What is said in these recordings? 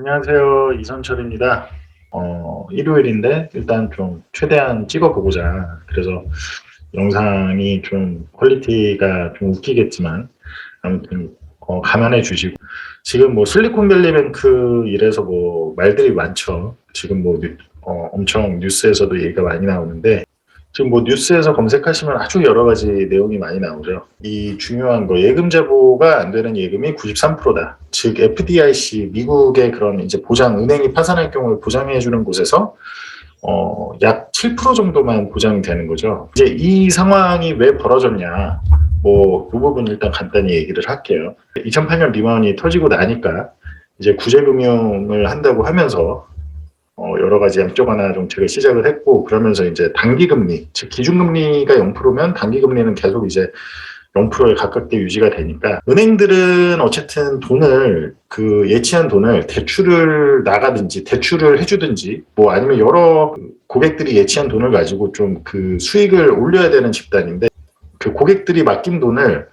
안녕하세요. 이선철입니다. 일요일인데 일단 좀 최대한 찍어보고자. 그래서 영상이 좀 퀄리티가 좀 웃기겠지만 아무튼 감안해 주시고 지금 뭐 실리콘밸리뱅크 이래서 뭐 말들이 많죠. 지금 뭐 엄청 뉴스에서도 얘기가 많이 나오는데 지금 뭐 뉴스에서 검색하시면 아주 여러 가지 내용이 많이 나오죠. 이 중요한 거 예금 자보가 안 되는 예금이 93%다. 즉 FDIC 미국의 그런 이제 보장 은행이 파산할 경우에 보장해 주는 곳에서 약 7% 정도만 보장이 되는 거죠. 이제 이 상황이 왜 벌어졌냐? 뭐, 그 부분 일단 간단히 얘기를 할게요. 2008년 리먼이 터지고 나니까 이제 구제금융을 한다고 하면서 여러 가지 양적 완화 정책을 시작을 했고 그러면서 이제 단기금리, 즉 기준금리가 0%면 단기금리는 계속 이제 0%에 가깝게 유지가 되니까 은행들은 어쨌든 돈을 그 예치한 돈을 대출을 나가든지 대출을 해주든지 뭐 아니면 여러 고객들이 예치한 돈을 가지고 좀 그 수익을 올려야 되는 집단인데 그 고객들이 맡긴 돈을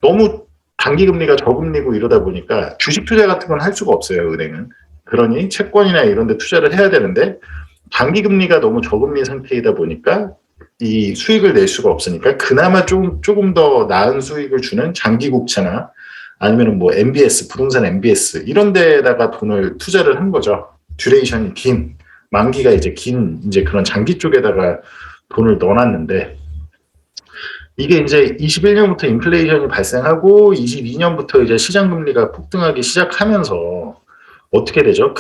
너무 단기금리가 저금리고 이러다 보니까 주식 투자 같은 건 할 수가 없어요, 은행은. 그러니 채권이나 이런 데 투자를 해야 되는데 단기금리가 너무 저금리 상태이다 보니까 이 수익을 낼 수가 없으니까 그나마 조금 더 나은 수익을 주는 장기국채나 아니면 뭐 MBS, 부동산 MBS 이런 데다가 돈을 투자를 한 거죠. 듀레이션이 긴, 만기가 이제 긴 이제 그런 장기 쪽에다가 돈을 넣어놨는데 이게 이제 21년부터 인플레이션이 발생하고 22년부터 이제 시장 금리가 폭등하기 시작하면서 어떻게 되죠?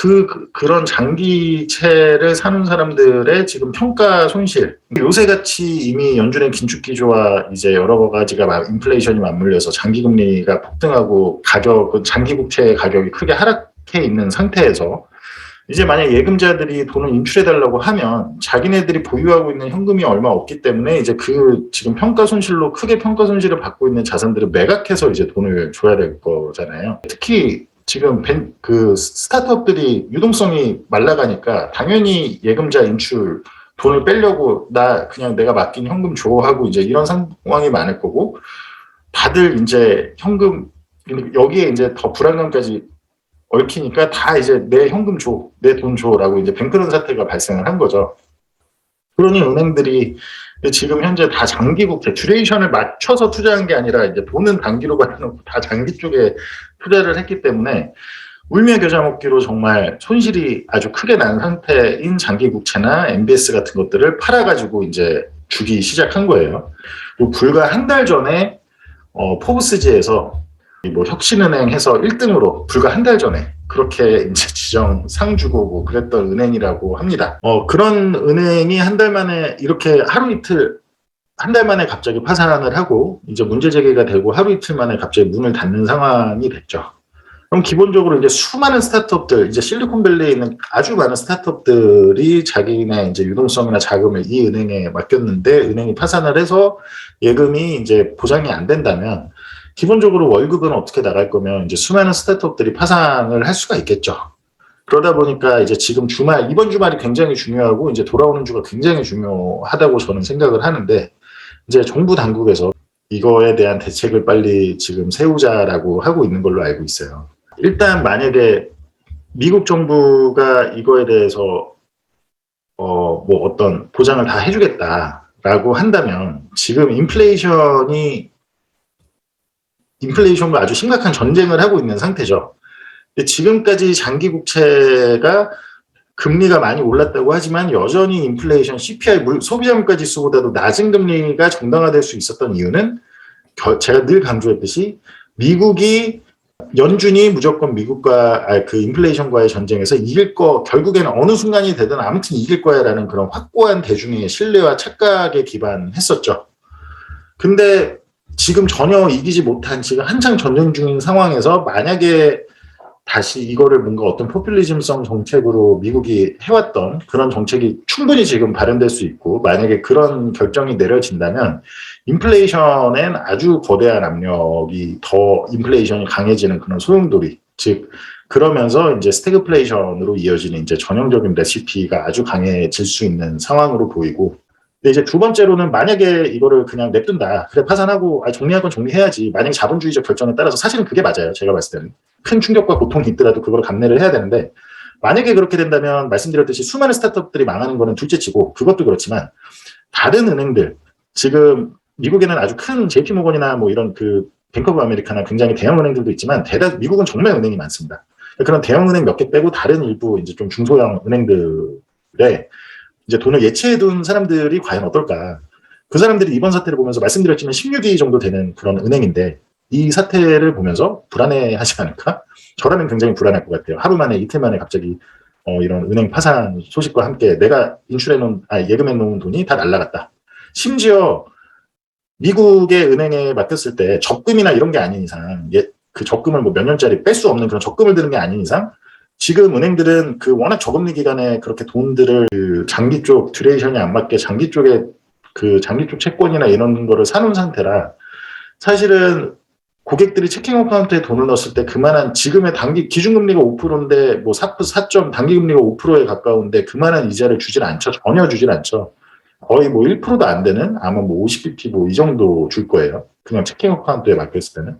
그런 장기채를 사는 사람들의 지금 평가 손실. 요새 같이 이미 연준의 긴축 기조와 이제 여러 가지가 인플레이션이 맞물려서 장기 금리가 폭등하고 가격은 장기 국채 가격이 크게 하락해 있는 상태에서 이제 만약 예금자들이 돈을 인출해달라고 하면 자기네들이 보유하고 있는 현금이 얼마 없기 때문에 이제 그 지금 평가 손실로 크게 평가 손실을 받고 있는 자산들을 매각해서 이제 돈을 줘야 될 거잖아요. 특히 지금 그 스타트업들이 유동성이 말라가니까 당연히 예금자 인출 돈을 빼려고 나 그냥 내가 맡긴 현금 줘 하고 이제 이런 상황이 많을 거고 다들 이제 현금 여기에 이제 더 불안감까지 얽히니까 다 이제 내 현금 줘, 내 돈 줘라고 이제 뱅크런 사태가 발생을 한 거죠. 그러니 은행들이 지금 현재 다 장기국채, 듀레이션을 맞춰서 투자한 게 아니라 이제 돈은 단기로 받아놓고 다 장기 쪽에 투자를 했기 때문에 울며 겨자 먹기로 정말 손실이 아주 크게 난 상태인 장기국채나 MBS 같은 것들을 팔아가지고 이제 주기 시작한 거예요. 그리고 불과 한 달 전에 포브스지에서 뭐 혁신은행해서 1등으로 불과 한 달 전에 그렇게 이제 지정 상 주고 뭐 그랬던 은행이라고 합니다. 그런 은행이 한 달 만에 이렇게 하루 이틀 한 달 만에 갑자기 파산을 하고 이제 문제 제기가 되고 하루 이틀 만에 갑자기 문을 닫는 상황이 됐죠. 그럼 기본적으로 이제 수많은 스타트업들, 이제 실리콘밸리에 있는 아주 많은 스타트업들이 자기네 이제 유동성이나 자금을 이 은행에 맡겼는데 은행이 파산을 해서 예금이 이제 보장이 안 된다면 기본적으로 월급은 어떻게 나갈 거면 이제 수많은 스타트업들이 파산을 할 수가 있겠죠. 그러다 보니까 이제 지금 이번 주말이 굉장히 중요하고 이제 돌아오는 주가 굉장히 중요하다고 저는 생각을 하는데 이제 정부 당국에서 이거에 대한 대책을 빨리 지금 세우자라고 하고 있는 걸로 알고 있어요. 일단 만약에 미국 정부가 이거에 대해서 뭐 어떤 보장을 다 해주겠다라고 한다면 지금 인플레이션과 아주 심각한 전쟁을 하고 있는 상태죠. 지금까지 장기 국채가 금리가 많이 올랐다고 하지만 여전히 인플레이션, CPI, 소비자 물가 지수보다도 낮은 금리가 정당화될 수 있었던 이유는 제가 늘 강조했듯이 미국이 연준이 무조건 미국과 그 인플레이션과의 전쟁에서 이길 거 결국에는 어느 순간이 되든 아무튼 이길 거야라는 그런 확고한 대중의 신뢰와 착각에 기반했었죠. 근데 지금 전혀 이기지 못한 지금 한창 전쟁 중인 상황에서 만약에 다시 이거를 뭔가 어떤 포퓰리즘성 정책으로 미국이 해왔던 그런 정책이 충분히 지금 발현될 수 있고 만약에 그런 결정이 내려진다면 인플레이션엔 아주 거대한 압력이 더 인플레이션이 강해지는 그런 소용돌이 즉 그러면서 이제 스태그플레이션으로 이어지는 이제 전형적인 레시피가 아주 강해질 수 있는 상황으로 보이고 근데 이제 두 번째로는 만약에 이거를 그냥 냅둔다. 그래, 파산하고, 정리할 건 정리해야지. 만약에 자본주의적 결정에 따라서 사실은 그게 맞아요. 제가 봤을 때는. 큰 충격과 고통이 있더라도 그걸 감내를 해야 되는데, 만약에 그렇게 된다면 말씀드렸듯이 수많은 스타트업들이 망하는 거는 둘째치고, 그것도 그렇지만, 다른 은행들, 지금 미국에는 아주 큰 JP모건이나 뭐 이런 그 뱅크 오브 아메리카나 굉장히 대형 은행들도 있지만, 미국은 정말 은행이 많습니다. 그런 대형 은행 몇 개 빼고 다른 일부 이제 좀 중소형 은행들에 이제 돈을 예치해둔 사람들이 과연 어떨까? 그 사람들이 이번 사태를 보면서 말씀드렸지만 16위 정도 되는 그런 은행인데 이 사태를 보면서 불안해하지 않을까? 저라면 굉장히 불안할 것 같아요. 하루 만에 이틀 만에 갑자기 이런 은행 파산 소식과 함께 내가 예금해 놓은 돈이 다 날라갔다. 심지어 미국의 은행에 맡겼을 때 적금이나 이런 게 아닌 이상 그 적금을 뭐 몇 년짜리 뺄 수 없는 그런 적금을 드는 게 아닌 이상 지금 은행들은 그 워낙 저금리 기간에 그렇게 돈들을 그 장기 쪽 듀레이션이 안 맞게 장기 쪽 채권이나 이런 거를 사놓은 상태라 사실은 고객들이 체킹 어카운트에 돈을 넣었을 때 그만한 지금의 단기 기준금리가 5%인데 뭐 4점 단기금리가 5%에 가까운데 그만한 이자를 주질 않죠. 전혀 주질 않죠. 거의 뭐 1%도 안 되는 아마 뭐 50bp 뭐 이 정도 줄 거예요. 그냥 체킹 어카운트에 맡겼을 때는.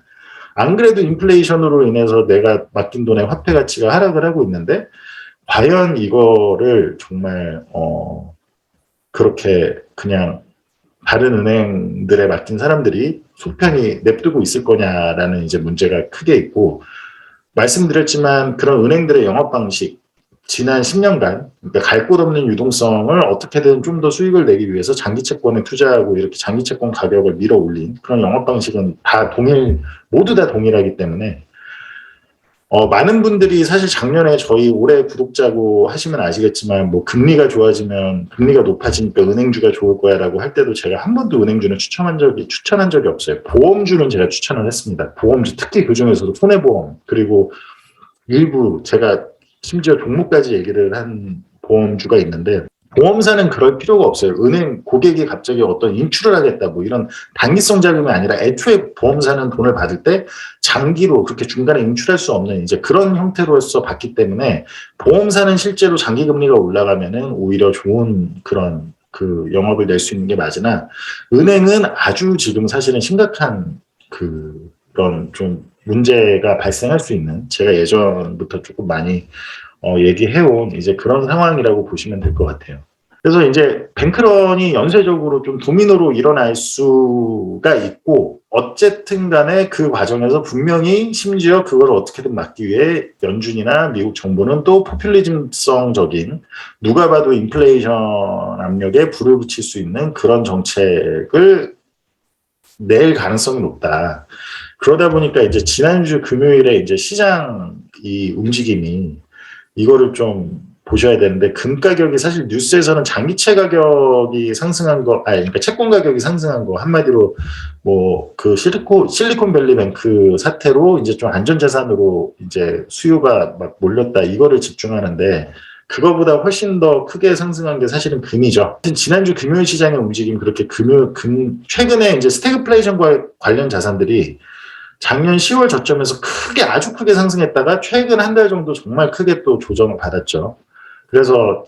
안 그래도 인플레이션으로 인해서 내가 맡긴 돈의 화폐 가치가 하락을 하고 있는데 과연 이거를 정말 그렇게 그냥 다른 은행들에 맡긴 사람들이 속편히 냅두고 있을 거냐라는 이제 문제가 크게 있고 말씀드렸지만 그런 은행들의 영업 방식 지난 10년간 그러니까 갈 곳 없는 유동성을 어떻게든 좀 더 수익을 내기 위해서 장기 채권에 투자하고 이렇게 장기 채권 가격을 밀어 올린 그런 영업 방식은 모두 다 동일하기 때문에 많은 분들이 사실 작년에 저희 올해 구독자고 하시면 아시겠지만 뭐 금리가 좋아지면 금리가 높아지니까 은행주가 좋을 거야라고 할 때도 제가 한 번도 은행주는 추천한 적이 없어요. 보험주는 제가 추천을 했습니다. 보험주 특히 그중에서도 손해보험 그리고 일부 제가 심지어 종목까지 얘기를 한 보험주가 있는데 보험사는 그럴 필요가 없어요. 은행 고객이 갑자기 어떤 인출을 하겠다 뭐 이런 단기성 자금이 아니라 애초에 보험사는 돈을 받을 때 장기로 그렇게 중간에 인출할 수 없는 이제 그런 형태로서 받기 때문에 보험사는 실제로 장기 금리가 올라가면은 오히려 좋은 그런 그 영업을 낼 수 있는 게 맞으나 은행은 아주 지금 사실은 심각한 그런 좀 문제가 발생할 수 있는 제가 예전부터 조금 많이 얘기해온 이제 그런 상황이라고 보시면 될 것 같아요. 그래서 이제 뱅크런이 연쇄적으로 좀 도미노로 일어날 수가 있고 어쨌든 간에 그 과정에서 분명히 심지어 그걸 어떻게든 막기 위해 연준이나 미국 정부는 또 포퓰리즘성적인 누가 봐도 인플레이션 압력에 불을 붙일 수 있는 그런 정책을 낼 가능성이 높다. 그러다 보니까 이제 지난주 금요일에 이제 시장 이 움직임이 이거를 좀 보셔야 되는데 금 가격이 사실 뉴스에서는 장기채 가격이 상승한 거, 그러니까 채권 가격이 상승한 거 한마디로 뭐 그 실리콘밸리 뱅크 사태로 이제 좀 안전자산으로 이제 수요가 막 몰렸다 이거를 집중하는데 그거보다 훨씬 더 크게 상승한 게 사실은 금이죠. 지난주 금요일 시장의 움직임 그렇게 최근에 이제 스태그플레이션과 관련 자산들이 작년 10월 저점에서 아주 크게 상승했다가 최근 한 달 정도 정말 크게 또 조정을 받았죠. 그래서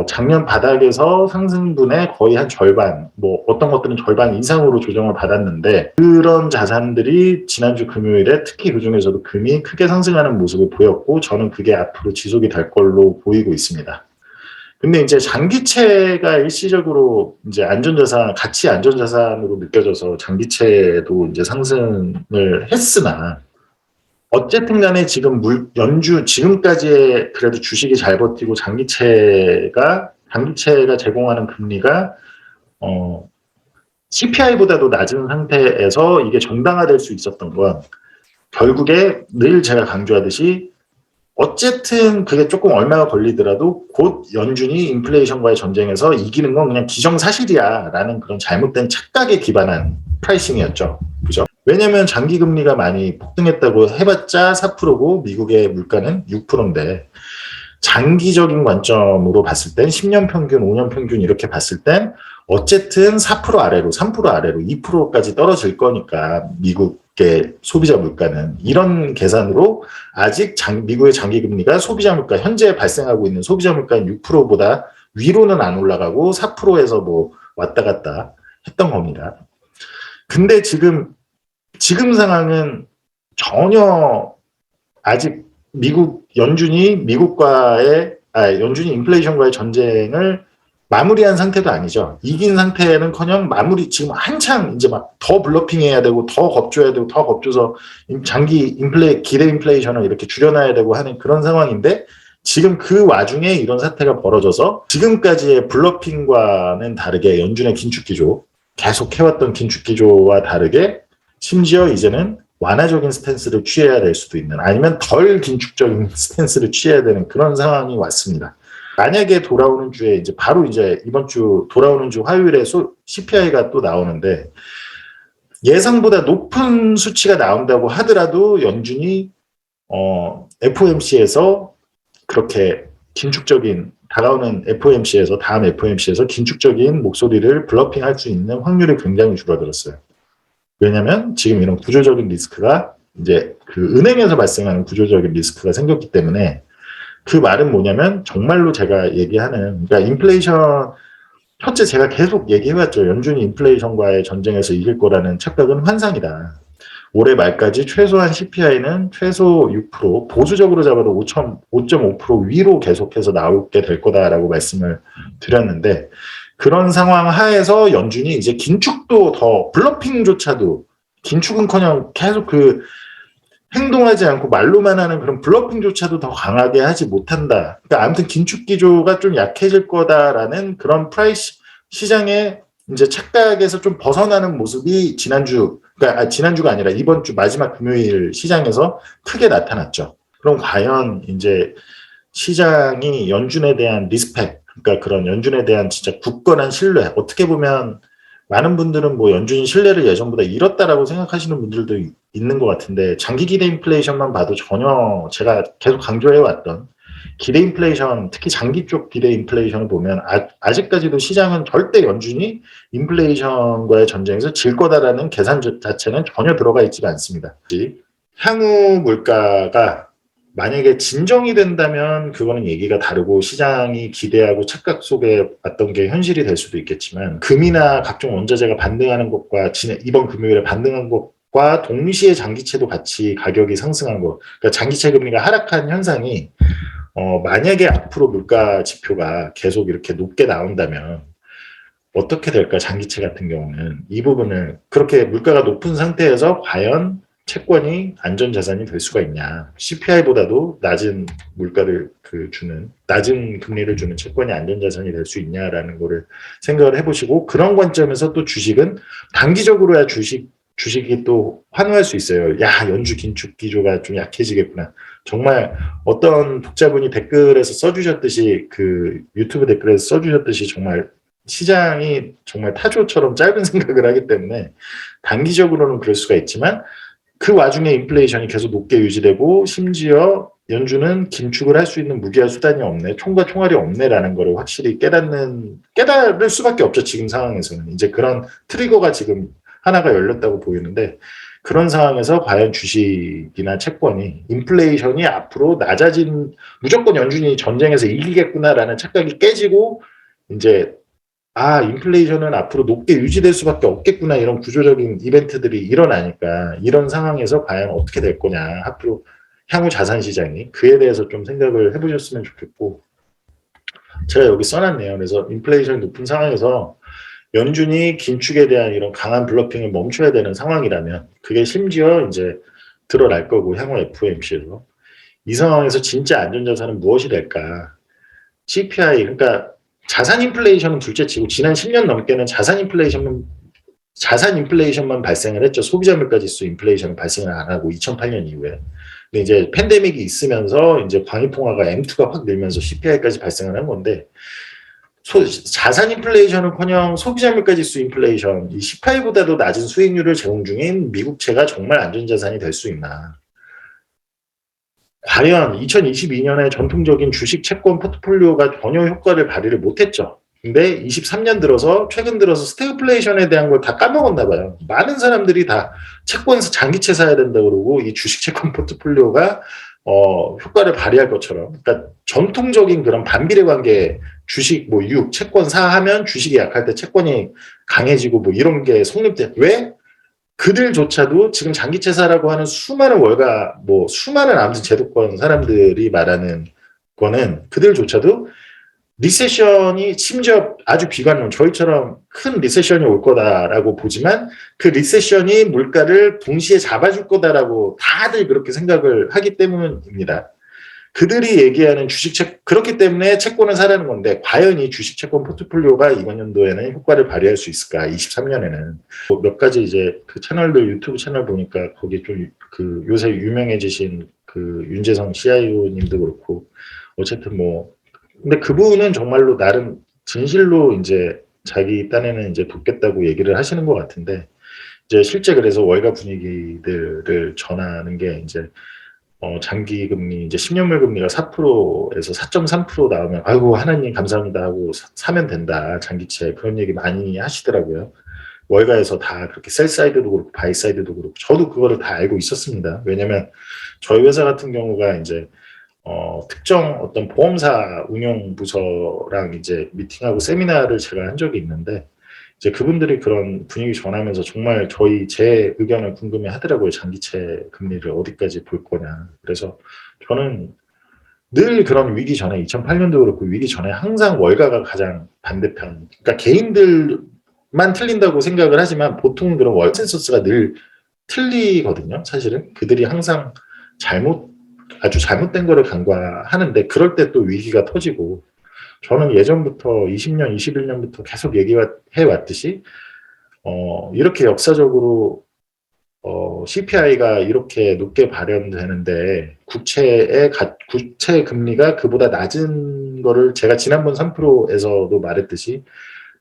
작년 바닥에서 상승분의 거의 한 절반, 뭐 어떤 것들은 절반 이상으로 조정을 받았는데 그런 자산들이 지난주 금요일에 특히 그중에서도 금이 크게 상승하는 모습을 보였고 저는 그게 앞으로 지속이 될 걸로 보이고 있습니다. 근데 이제 장기채가 일시적으로 이제 가치 안전자산으로 느껴져서 장기채도 이제 상승을 했으나 어쨌든 간에 지금 지금까지의 그래도 주식이 잘 버티고 장기채가 제공하는 금리가 CPI보다도 낮은 상태에서 이게 정당화될 수 있었던 건 결국에 늘 제가 강조하듯이 어쨌든 그게 조금 얼마가 걸리더라도 곧 연준이 인플레이션과의 전쟁에서 이기는 건 그냥 기정사실이야 라는 그런 잘못된 착각에 기반한 프라이싱이었죠. 그죠? 왜냐면 장기 금리가 많이 폭등했다고 해봤자 4%고 미국의 물가는 6%인데 장기적인 관점으로 봤을 땐 10년 평균, 5년 평균 이렇게 봤을 땐 어쨌든 4% 아래로, 3% 아래로 2%까지 떨어질 거니까 미국의 소비자 물가는 이런 계산으로 아직 미국의 장기 금리가 소비자 물가 현재 발생하고 있는 소비자 물가는 6%보다 위로는 안 올라가고 4%에서 뭐 왔다 갔다 했던 겁니다. 근데 지금 상황은 전혀 아직 연준이 인플레이션과의 전쟁을 마무리한 상태도 아니죠. 이긴 상태는커녕 지금 한창 이제 막 더 블러핑해야 되고 더 겁줘야 되고 더 겁줘서 기대 인플레이션을 이렇게 줄여놔야 되고 하는 그런 상황인데 지금 그 와중에 이런 사태가 벌어져서 지금까지의 블러핑과는 다르게 연준의 긴축기조 계속 해왔던 긴축기조와 다르게 심지어 이제는 완화적인 스탠스를 취해야 될 수도 있는 아니면 덜 긴축적인 스탠스를 취해야 되는 그런 상황이 왔습니다. 만약에 돌아오는 주에 이제 이번 주 돌아오는 주 화요일에 CPI가 또 나오는데 예상보다 높은 수치가 나온다고 하더라도 연준이 FOMC에서 그렇게 다음 FOMC에서 긴축적인 목소리를 블러핑할 수 있는 확률이 굉장히 줄어들었어요. 왜냐하면 지금 이런 구조적인 리스크가 이제 그 은행에서 발생하는 구조적인 리스크가 생겼기 때문에 그 말은 뭐냐면 정말로 제가 얘기하는 그러니까 인플레이션 첫째 제가 계속 얘기해왔죠. 연준이 인플레이션과의 전쟁에서 이길 거라는 착각은 환상이다. 올해 말까지 최소한 CPI는 최소 6% 보수적으로 잡아도 5.5% 위로 계속해서 나오게 될 거다라고 말씀을 드렸는데 그런 상황 하에서 연준이 이제 긴축도 더 블러핑조차도 긴축은커녕 계속 행동하지 않고 말로만 하는 그런 블러핑조차도 더 강하게 하지 못한다. 그러니까 아무튼 긴축 기조가 좀 약해질 거다라는 그런 시장의 이제 착각에서 좀 벗어나는 모습이 지난주가 아니라 이번 주 마지막 금요일 시장에서 크게 나타났죠. 그럼 과연 이제 시장이 연준에 대한 리스펙, 그러니까 그런 연준에 대한 진짜 굳건한 신뢰, 어떻게 보면 많은 분들은 연준이 신뢰를 예전보다 잃었다라고 생각하시는 분들도 있는 것 같은데 장기 기대 인플레이션만 봐도 전혀 제가 계속 강조해왔던 기대 인플레이션, 특히 장기 쪽 기대 인플레이션을 보면 아직까지도 시장은 절대 연준이 인플레이션과의 전쟁에서 질 거다라는 계산 자체는 전혀 들어가 있지가 않습니다. 향후 물가가 만약에 진정이 된다면 그거는 얘기가 다르고 시장이 기대하고 착각 속에 왔던 게 현실이 될 수도 있겠지만 금이나 각종 원자재가 반등하는 것과 이번 금요일에 반등한 것과 동시에 장기채도 같이 가격이 상승한 것, 그러니까 장기채 금리가 하락한 현상이 만약에 앞으로 물가 지표가 계속 이렇게 높게 나온다면 어떻게 될까? 장기채 같은 경우는 이 부분을 그렇게 물가가 높은 상태에서 과연 채권이 안전자산이 될 수가 있냐. CPI보다도 낮은 물가를 낮은 금리를 주는 채권이 안전자산이 될 수 있냐라는 거를 생각을 해보시고 그런 관점에서 또 주식은 단기적으로야 주식이 또 환호할 수 있어요. 야, 연준 긴축 기조가 좀 약해지겠구나. 정말 어떤 독자분이 댓글에서 써주셨듯이 유튜브 댓글에서 써주셨듯이 정말 시장이 정말 타조처럼 짧은 생각을 하기 때문에 단기적으로는 그럴 수가 있지만 그 와중에 인플레이션이 계속 높게 유지되고 심지어 연준은 긴축을 할 수 있는 무기한 수단이 없네, 총과 총알이 없네라는 거를 확실히 깨달을 수밖에 없죠. 지금 상황에서는 이제 그런 트리거가 지금 하나가 열렸다고 보이는데 그런 상황에서 과연 주식이나 채권이 인플레이션이 앞으로 무조건 연준이 전쟁에서 이기겠구나라는 착각이 깨지고 이제 인플레이션은 앞으로 높게 유지될 수밖에 없겠구나 이런 구조적인 이벤트들이 일어나니까 이런 상황에서 과연 어떻게 될 거냐 앞으로 향후 자산 시장이 그에 대해서 좀 생각을 해보셨으면 좋겠고 제가 여기 써놨네요. 그래서 인플레이션이 높은 상황에서 연준이 긴축에 대한 이런 강한 블러핑을 멈춰야 되는 상황이라면 그게 심지어 이제 드러날 거고 향후 FOMC에서 이 상황에서 진짜 안전자산은 무엇이 될까? CPI 그러니까 자산 인플레이션은 둘째치고 지난 10년 넘게는 자산 인플레이션만 발생을 했죠. 소비자 물가지수 인플레이션은 발생을 안 하고 2008년 이후에. 근데 이제 팬데믹이 있으면서 이제 광의통화가 M2가 확 늘면서 CPI까지 발생을 한 건데 자산 인플레이션은커녕 소비자 물가지수 인플레이션, 이 18보다도 낮은 수익률을 제공 중인 미국채가 정말 안전자산이 될 수 있나? 과연 2022년에 전통적인 주식 채권 포트폴리오가 전혀 효과를 발휘를 못했죠. 근데 23년 최근 들어서 스태그플레이션에 대한 걸 다 까먹었나 봐요. 많은 사람들이 다 채권에서 장기채 사야 된다 그러고 이 주식 채권 포트폴리오가 효과를 발휘할 것처럼, 그러니까 전통적인 그런 반비례 관계, 주식 뭐 채권 사 하면 주식이 약할 때 채권이 강해지고 뭐 이런 게 성립돼. 왜? 그들조차도 지금 장기채사라고 하는 수많은 수많은 아무튼 제도권 사람들이 말하는 거는 그들조차도 리세션이 심지어 아주 비관론, 저희처럼 큰 리세션이 올 거다라고 보지만 그 리세션이 물가를 동시에 잡아줄 거다라고 다들 그렇게 생각을 하기 때문입니다. 그들이 얘기하는 그렇기 때문에 채권을 사라는 건데, 과연 이 주식 채권 포트폴리오가 이번 연도에는 효과를 발휘할 수 있을까? 23년에는. 몇 가지 이제 그 채널들, 유튜브 채널 보니까 거기 좀 요새 유명해지신 윤재성 CIO님도 그렇고, 어쨌든 근데 그분은 정말로 나름 진실로 이제 자기 딴에는 이제 돕겠다고 얘기를 하시는 것 같은데, 이제 실제 그래서 월가 분위기들을 전하는 게 이제 장기 금리, 이제 10년물 금리가 4%에서 4.3% 나오면, 아이고, 하나님 감사합니다 하고 사면 된다, 장기채. 그런 얘기 많이 하시더라고요. 월가에서 다 그렇게 셀 사이드도 그렇고, 바이 사이드도 그렇고, 저도 그거를 다 알고 있었습니다. 왜냐면 저희 회사 같은 경우가 이제, 특정 어떤 보험사 운용부서랑 이제 미팅하고 세미나를 제가 한 적이 있는데, 이제 그분들이 그런 분위기 전하면서 정말 제 의견을 궁금해 하더라고요. 장기채 금리를 어디까지 볼 거냐. 그래서 저는 늘 그런 위기 전에, 2008년도 그렇고 위기 전에 항상 월가가 가장 반대편. 그러니까 개인들만 틀린다고 생각을 하지만 보통 그런 컨센서스가 늘 틀리거든요. 사실은 그들이 항상 아주 잘못된 거를 간과하는데, 그럴 때 또 위기가 터지고, 저는 예전부터 20년, 21년부터 계속 얘기해 왔듯이 이렇게 역사적으로 CPI가 이렇게 높게 발현되는데 구체 금리가 그보다 낮은 거를, 제가 지난번 3%에서도 말했듯이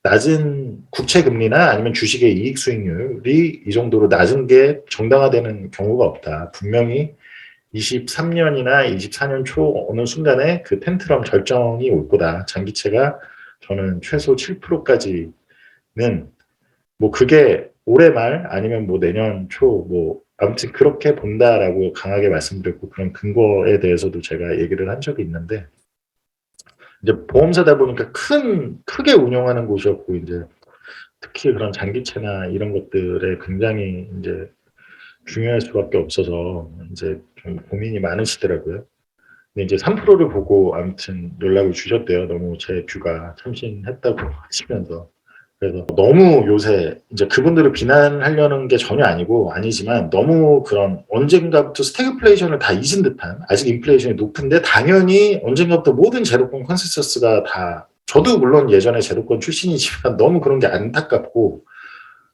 낮은 국채 금리나 아니면 주식의 이익 수익률이 이 정도로 낮은 게 정당화되는 경우가 없다. 분명히 23년이나 24년 초 어느 순간에 그 텐트럼 절정이 올 거다. 장기채가 저는 최소 7%까지는 그게 올해 말 아니면 내년 초 아무튼 그렇게 본다라고 강하게 말씀드렸고, 그런 근거에 대해서도 제가 얘기를 한 적이 있는데, 이제 보험사다 보니까 크게 운영하는 곳이었고, 이제 특히 그런 장기채나 이런 것들에 굉장히 이제 중요할 수밖에 없어서 이제 좀 고민이 많으시더라고요. 근데 이제 3%를 보고 아무튼 연락을 주셨대요. 너무 제 뷰가 참신했다고 하시면서. 그래서 너무 요새 이제 그분들을 비난하려는 게 전혀 아니지만 너무 그런 언젠가부터 스태그플레이션을 다 잊은 듯한, 아직 인플레이션이 높은데 당연히 언젠가부터 모든 제로권 컨센서스가 다, 저도 물론 예전에 제로권 출신이지만 너무 그런 게 안타깝고,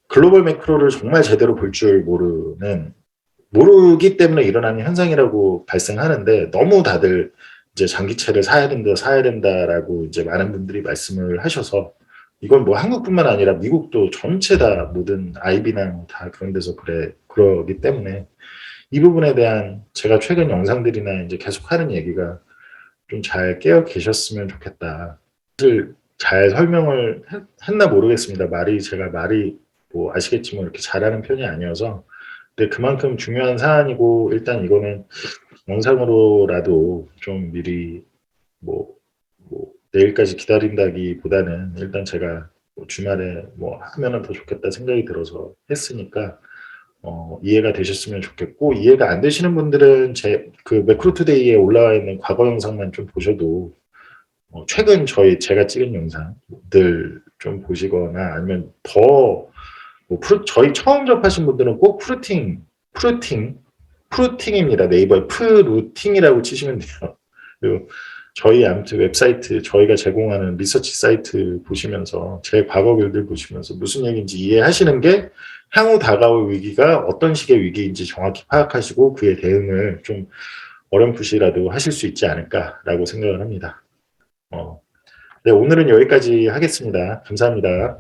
글로벌 매크로를 정말 제대로 볼 줄 모르기 때문에 일어나는 현상이라고 발생하는데, 너무 다들 이제 장기채를 사야 된다라고 이제 많은 분들이 말씀을 하셔서, 이건 한국뿐만 아니라 미국도 전체 다 모든 IB나 다 그런 데서 그러기 때문에 이 부분에 대한 제가 최근 영상들이나 이제 계속 하는 얘기가 좀 잘 깨어 계셨으면 좋겠다. 사실 잘 설명을 했나 모르겠습니다. 제가 말이 아시겠지만 이렇게 잘하는 편이 아니어서. 근데 그만큼 중요한 사안이고, 일단 이거는 영상으로라도 좀 미리 내일까지 기다린다기보다는 일단 제가 주말에 하면은 더 좋겠다 생각이 들어서 했으니까 이해가 되셨으면 좋겠고, 이해가 안 되시는 분들은 제 매크로투데이에 올라와 있는 과거 영상만 좀 보셔도, 최근 제가 찍은 영상들 좀 보시거나, 아니면 더 저희 처음 접하신 분들은 꼭 프루팅입니다. 네이버에 프루팅이라고 치시면 돼요. 그리고 저희 아무튼 웹사이트, 저희가 제공하는 리서치 사이트 보시면서 제 과거 글들 보시면서 무슨 얘기인지 이해하시는 게 향후 다가올 위기가 어떤 식의 위기인지 정확히 파악하시고 그에 대응을 좀 어렴풋이라도 하실 수 있지 않을까라고 생각을 합니다. 네, 오늘은 여기까지 하겠습니다. 감사합니다.